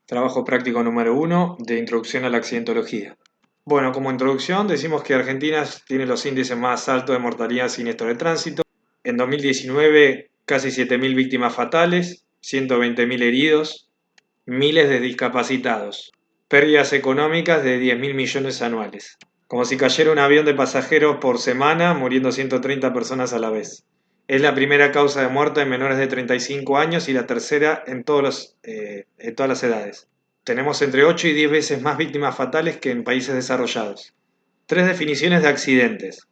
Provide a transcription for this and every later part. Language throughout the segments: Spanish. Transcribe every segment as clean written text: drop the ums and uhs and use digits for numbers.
Trabajo práctico número 1 de Introducción a la Accidentología. Bueno, como introducción decimos que Argentina tiene los índices más altos de mortalidad siniestro de tránsito. En 2019 casi 7.000 víctimas fatales, 120.000 heridos, miles de discapacitados. Pérdidas económicas de 10.000 millones anuales. Como si cayera un avión de pasajeros por semana, muriendo 130 personas a la vez. Es la primera causa de muerte en menores de 35 años y la tercera en en todas las edades. Tenemos entre 8 y 10 veces más víctimas fatales que en países desarrollados. Tres definiciones de accidentes.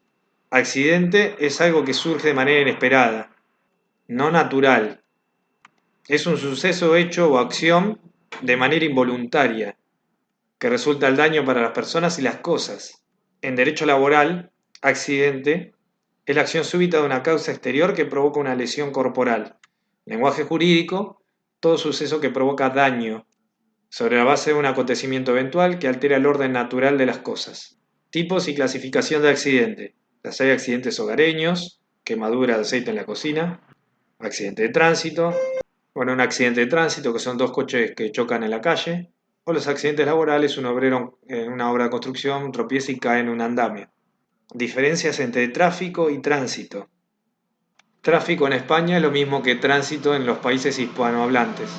Accidente es algo que surge de manera inesperada, no natural. Es un suceso hecho o acción de manera involuntaria, que resulta el daño para las personas y las cosas. En derecho laboral, accidente es la acción súbita de una causa exterior que provoca una lesión corporal. Lenguaje jurídico, todo suceso que provoca daño sobre la base de un acontecimiento eventual que altera el orden natural de las cosas. Tipos y clasificación de accidente. Las hay accidentes hogareños, quemadura de aceite en la cocina, accidente de tránsito, un accidente de tránsito que son dos coches que chocan en la calle, o los accidentes laborales, un obrero en una obra de construcción tropieza y cae en un andamio. Diferencias entre tráfico y tránsito. Tráfico en España es lo mismo que tránsito en los países hispanohablantes.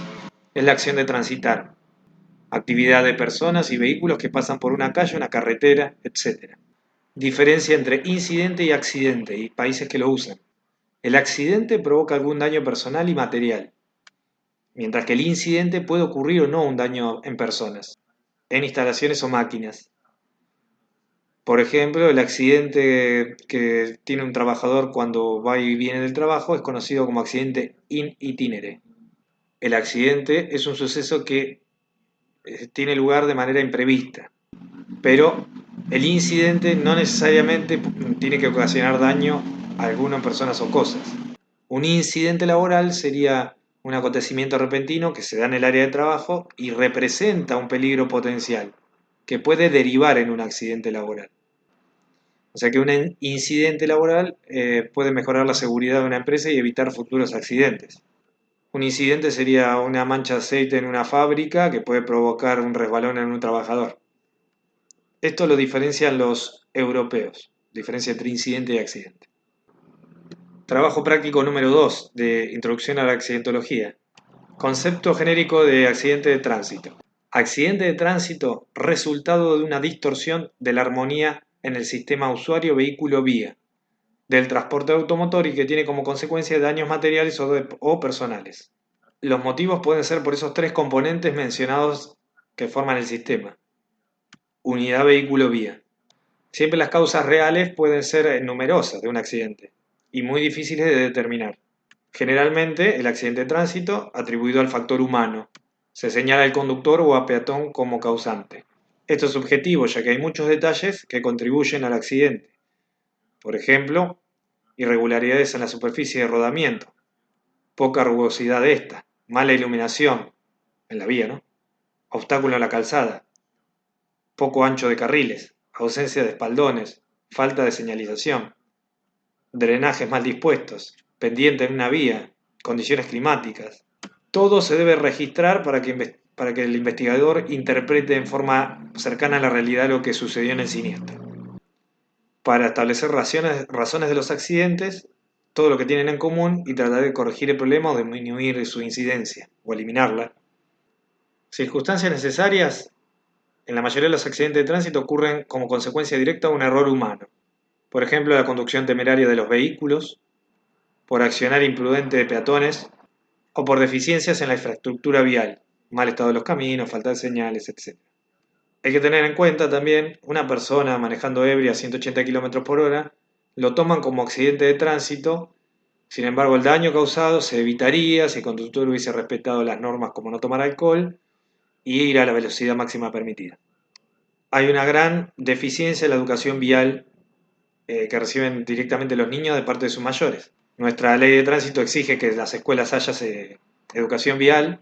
Es la acción de transitar. Actividad de personas y vehículos que pasan por una calle, una carretera, etc. Diferencia entre incidente y accidente y países que lo usan. El accidente provoca algún daño personal y material, mientras que el incidente puede ocurrir o no un daño en personas, en instalaciones o máquinas. Por ejemplo, el accidente que tiene un trabajador cuando va y viene del trabajo es conocido como accidente in itinere. El accidente es un suceso que tiene lugar de manera imprevista, pero el incidente no necesariamente tiene que ocasionar daño a alguna personas o cosas. Un incidente laboral sería un acontecimiento repentino que se da en el área de trabajo y representa un peligro potencial que puede derivar en un accidente laboral. O sea que un incidente laboral puede mejorar la seguridad de una empresa y evitar futuros accidentes. Un incidente sería una mancha de aceite en una fábrica que puede provocar un resbalón en un trabajador. Esto lo diferencian los europeos, diferencia entre incidente y accidente. Trabajo práctico número 2 de Introducción a la Accidentología. Concepto genérico de accidente de tránsito. Accidente de tránsito, resultado de una distorsión de la armonía en el sistema usuario-vehículo-vía del transporte automotor y que tiene como consecuencia daños materiales o personales. Los motivos pueden ser por esos tres componentes mencionados que forman el sistema. Unidad vehículo-vía. Siempre las causas reales pueden ser numerosas de un accidente y muy difíciles de determinar. Generalmente, el accidente de tránsito atribuido al factor humano. Se señala al conductor o a peatón como causante. Esto es subjetivo, ya que hay muchos detalles que contribuyen al accidente. Por ejemplo, irregularidades en la superficie de rodamiento, poca rugosidad de esta, mala iluminación en la vía, ¿no? Obstáculo en la calzada, poco ancho de carriles, ausencia de espaldones, falta de señalización, drenajes mal dispuestos, pendiente en una vía, condiciones climáticas. Todo se debe registrar para que el investigador interprete en forma cercana a la realidad lo que sucedió en el siniestro. Para establecer razones de los accidentes, todo lo que tienen en común y tratar de corregir el problema o disminuir su incidencia o eliminarla. Circunstancias necesarias. En la mayoría de los accidentes de tránsito ocurren como consecuencia directa de un error humano. Por ejemplo, la conducción temeraria de los vehículos, por accionar imprudente de peatones o por deficiencias en la infraestructura vial, mal estado de los caminos, falta de señales, etc. Hay que tener en cuenta también una persona manejando ebria a 180 km por hora, lo toman como accidente de tránsito, sin embargo el daño causado se evitaría si el conductor hubiese respetado las normas como no tomar alcohol y ir a la velocidad máxima permitida. Hay una gran deficiencia en la educación vial que reciben directamente los niños de parte de sus mayores. Nuestra ley de tránsito exige que en las escuelas haya educación vial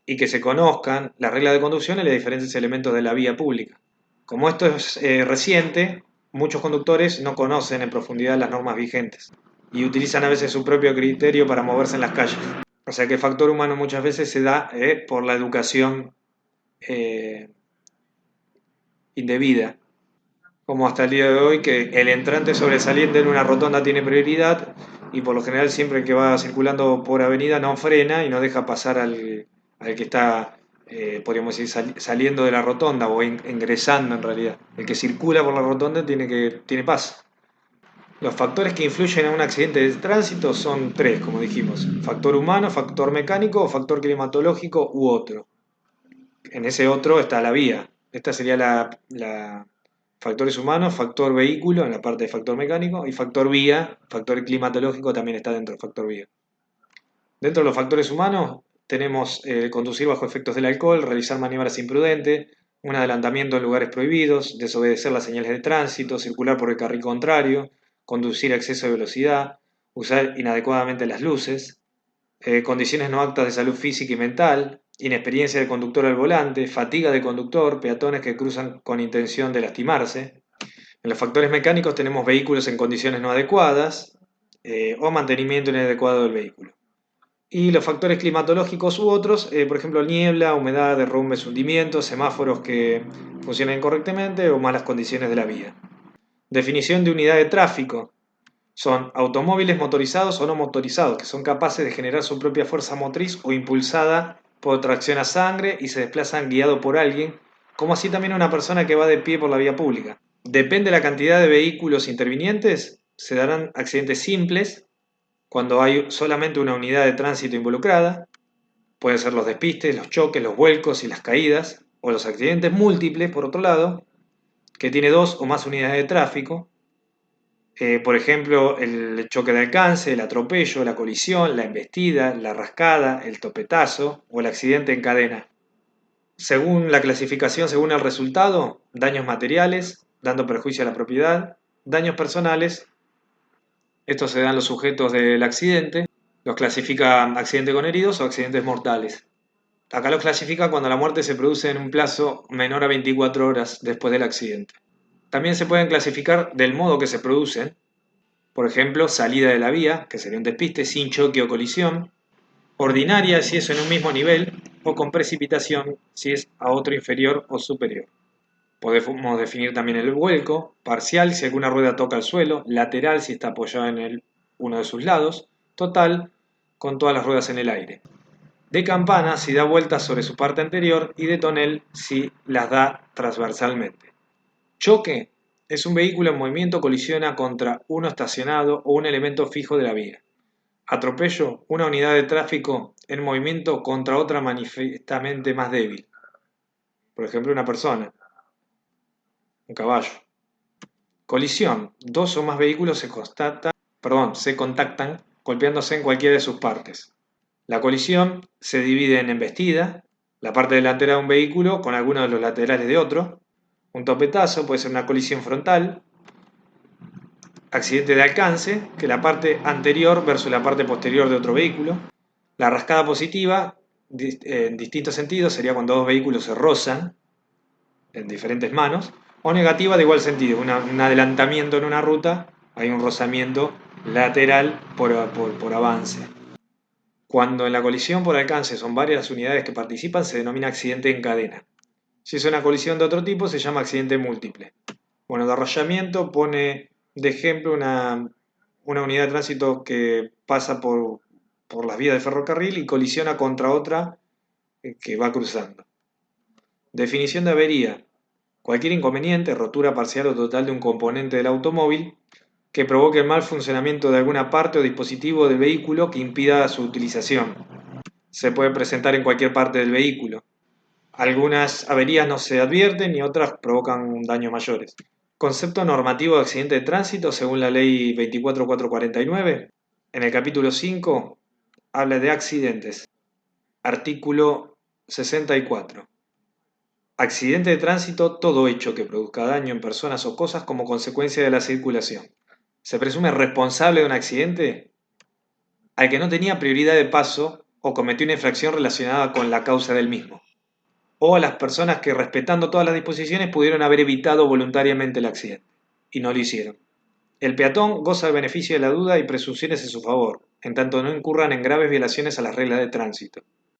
y que se conozcan las reglas de conducción y los diferentes elementos de la vía pública. Como esto es reciente, muchos conductores no conocen en profundidad las normas vigentes y utilizan a veces su propio criterio para moverse en las calles. O sea que el factor humano muchas veces se da por la educación eh, indebida, como hasta el día de hoy, que el entrante sobresaliente en una rotonda tiene prioridad y por lo general siempre el que va circulando por avenida no frena y no deja pasar al que está, podríamos decir, saliendo de la rotonda o ingresando en realidad. El que circula por la rotonda tiene paso. Los factores que influyen en un accidente de tránsito son tres, como dijimos: factor humano, factor mecánico o factor climatológico u otro. En ese otro está la vía. Esta sería la factores humanos, factor vehículo en la parte de factor mecánico y factor vía, factor climatológico también está dentro del factor vía. Dentro de los factores humanos tenemos conducir bajo efectos del alcohol, realizar maniobras imprudentes, un adelantamiento en lugares prohibidos, desobedecer las señales de tránsito, circular por el carril contrario, conducir a exceso de velocidad, usar inadecuadamente las luces, condiciones no aptas de salud física y mental, inexperiencia del conductor al volante, fatiga del conductor, peatones que cruzan con intención de lastimarse. En los factores mecánicos tenemos vehículos en condiciones no adecuadas o mantenimiento inadecuado del vehículo. Y los factores climatológicos u otros, por ejemplo, niebla, humedad, derrumbes, hundimientos, semáforos que funcionan incorrectamente o malas condiciones de la vía. Definición de unidad de tráfico. Son automóviles motorizados o no motorizados, que son capaces de generar su propia fuerza motriz o impulsada por tracción a sangre y se desplazan guiado por alguien, como así también una persona que va de pie por la vía pública. Depende de la cantidad de vehículos intervinientes, se darán accidentes simples, cuando hay solamente una unidad de tránsito involucrada. Pueden ser los despistes, los choques, los vuelcos y las caídas, o los accidentes múltiples, por otro lado, que tiene dos o más unidades de tráfico. Por ejemplo, el choque de alcance, el atropello, la colisión, la embestida, la rascada, el topetazo o el accidente en cadena. Según la clasificación, según el resultado: daños materiales, dando perjuicio a la propiedad; daños personales, estos se dan los sujetos del accidente, los clasifica accidente con heridos o accidentes mortales. Acá los clasifica cuando la muerte se produce en un plazo menor a 24 horas después del accidente. También se pueden clasificar del modo que se producen. Por ejemplo, salida de la vía, que sería un despiste sin choque o colisión; ordinaria, si es en un mismo nivel; o con precipitación, si es a otro inferior o superior. Podemos definir también el vuelco: parcial, si alguna rueda toca el suelo; lateral, si está apoyada en uno de sus lados; total, con todas las ruedas en el aire; de campana, si da vueltas sobre su parte anterior; y de tonel, si las da transversalmente. Choque: es un vehículo en movimiento colisiona contra uno estacionado o un elemento fijo de la vía. Atropello: una unidad de tráfico en movimiento contra otra manifiestamente más débil. Por ejemplo, una persona, un caballo. Colisión: dos o más vehículos se contactan golpeándose en cualquiera de sus partes. La colisión se divide en embestida, la parte delantera de un vehículo con alguno de los laterales de otro; un topetazo puede ser una colisión frontal; accidente de alcance, que la parte anterior versus la parte posterior de otro vehículo; la rascada positiva, en distintos sentidos, sería cuando dos vehículos se rozan en diferentes manos; o negativa de igual sentido, un adelantamiento en una ruta, hay un rozamiento lateral por avance. Cuando en la colisión por alcance son varias las unidades que participan, se denomina accidente en cadena. Si es una colisión de otro tipo, se llama accidente múltiple. Bueno, de arrollamiento pone de ejemplo una unidad de tránsito que pasa por las vías de ferrocarril y colisiona contra otra que va cruzando. Definición de avería: cualquier inconveniente, rotura parcial o total de un componente del automóvil que provoque el mal funcionamiento de alguna parte o dispositivo del vehículo que impida su utilización. Se puede presentar en cualquier parte del vehículo. Algunas averías no se advierten y otras provocan daños mayores. Concepto normativo de accidente de tránsito según la ley 24449. En el capítulo 5 habla de accidentes. Artículo 64. Accidente de tránsito: todo hecho que produzca daño en personas o cosas como consecuencia de la circulación. Se presume responsable de un accidente al que no tenía prioridad de paso o cometió una infracción relacionada con la causa del mismo, o a las personas que, respetando todas las disposiciones, pudieron haber evitado voluntariamente el accidente y no lo hicieron. El peatón goza del beneficio de la duda y presunciones en su favor, en tanto no incurran en graves violaciones a las reglas de tránsito.